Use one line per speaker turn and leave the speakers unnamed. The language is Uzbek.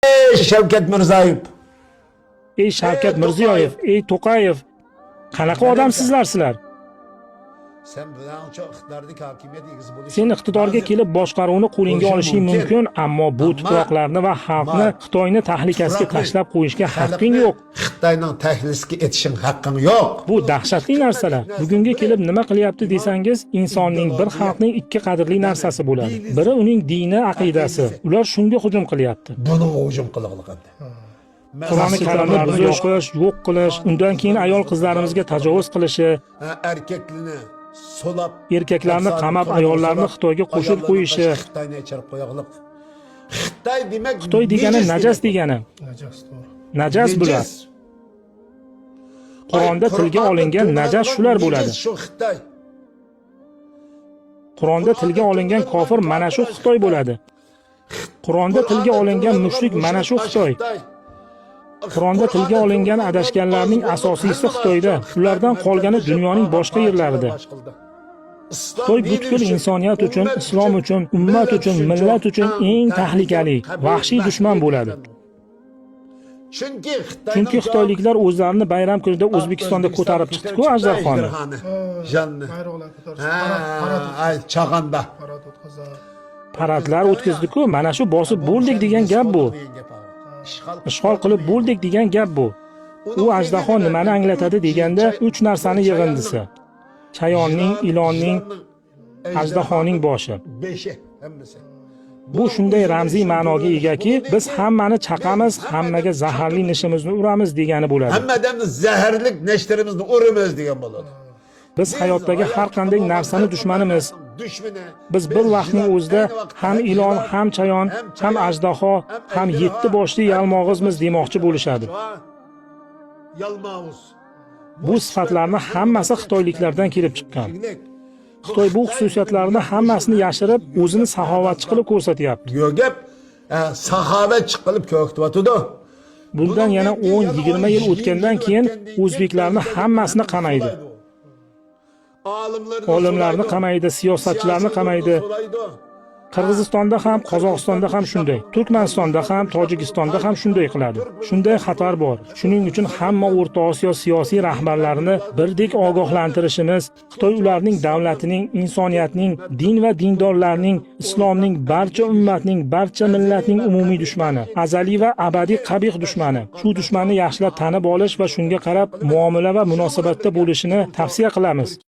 Shavkat Mirziyoyev.
Ey Shavkat Mirziyoyev, ey To'qayev, qanaqa odamsizlar sizlar?
Sen bilancha iqtidorlik hokimiyat egasi bo'lish.
Sen iqtidorga kelib boshqaruvni qo'lingga olishing mumkin, ammo bu tuproqlarni va xalqni Xitoyning tahlikasiga tashlab qo'yishga haqqing yo'q.
Xitoyning tahlikasiga etishing haqqing yo'q.
Bu dahshatli narsalar. Bugunga kelib nima qilyapti desangiz, insonning bir xalqning ikki qadrli narsasi bo'ladi. Biri uning dini, aqidasi. Ular shunga hujum qilyapti.
Buni hujum qilganligida.
Qur'oni Karimni buzish, yo'q qilish, undan keyin ayol qizlarimizga tajovuz qilishi,
erkaklarni solab,
erkaklarni qamab, ayollarni Xitoyga qo'shib qo'yishi.
Xitoyni ichirib qo'yganlik. Xitoy demak,
Xitoy degani najas degani. Najas bular. Qur'onda tilga olingan najas shular bo'ladi.
Shu Xitoy.
Qur'onda tilga olingan kofir mana shu Xitoy bo'ladi. Qur'onda tilga olingan mushrik mana shu Xitoy. Qur'onda tilga olingan adashganlarning asosiysi Xitoyda, ulardan qolgani dunyoning boshqa yerlarida. Xitoy butkul insoniyat uchun, islom uchun, ummat uchun, millat uchun eng tahlikali, vahshiy dushman bo'ladi. Chunki xitoyliklar o'zlarini bayram kunida O'zbekistonda ko'tarib chiqdi-ku ajdarxonni.
Ay, chag'anda.
Paradlar o'tkazdi-ku, mana shu bosib bo'ldik degan gap bu. Ishg'ol qilib bo'ldik degan gap bu. U ajdaho nimani anglatadi deganda 3 narsani yig'indisi. Chayonning, ilonning, ajdahoning boshi. Bu shunday ramziy ma'noga egaki, biz hammani chaqamiz, hammaga zaharli nishimizni uramiz degani bo'ladi.
Hammadan zaharlik nishlarimizni uramiz degan bo'ladi.
Biz hayotdagi har qanday narsani dushmanimiz. Biz bir vaqtning o'zida ham ilon, ham chayon, ham ajdaho, ham 7 boshli yalmog'izmiz demoqchi bo'lishadi. Bu sifatlarni hammasi xitoyliklardan kelib chiqqan. Xitoy bu xususiyatlarni hammasini yashirib, o'zini saxovatchi qilib ko'rsatyapti.
Yo'q gap, saxovatchi qilib ko'rsatyapti.
Bundan yana 10-20 yil o'tgandan keyin o'zbeklarni hammasini qamaydi. Olimlarni qamaydi, siyosatchilarni qamaydi. Qirg'izistonda ham, Qozog'istonda ham shunday. Turkmanistonda ham, Tojikistonda ham shunday qiladi. Shunday xatar bor. Shuning uchun hamma O'rta Osiyo siyosiy rahbarlarini birdek ogohlantirishimiz, Xitoy ularning davlatining, insoniyatning, din va dindorlarning, islomning, barcha ummatning, barcha millatning umumiy dushmani, azaliy va abadiy qabih dushmani. Shu dushmanni yaxshilab tanib olish va shunga qarab muomala va munosabatda bo'lishini tavsiya qilamiz.